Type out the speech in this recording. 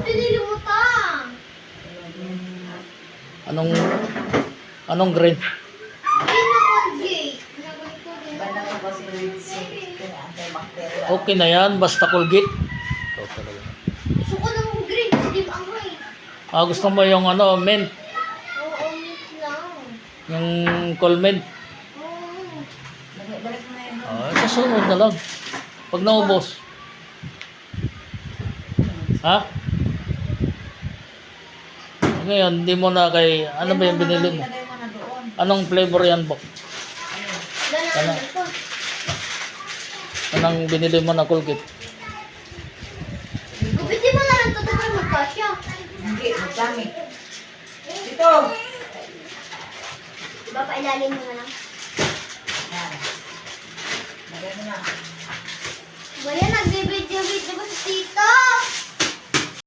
pinili mo ta? Anong green? Green na Colgate. Bala ko kasi with sink. Antibacterial. Okay na yan, basta Colgate. Ikaw talaga. Gusto ko ng green. Hindi maangay. Gusto mo yung mint? Oo, mint lang. Yung Colmint? Oo. Balik mo na yun. Sasunod na lang. Pag naubos. Ha? Ngayon, hindi mo na kay... Ano ba yung binili mo? Ilagay mo na doon. Anong flavor yan, Bok? Wala na ito. Anong binili mo na Colgate? Gupitin mo na lang ito para magkasya. Hindi, magdami. Dito! Papailalim mo na lang. Yan. Lagay mo na. Bayan, nagbibidyo-video ba si Tito?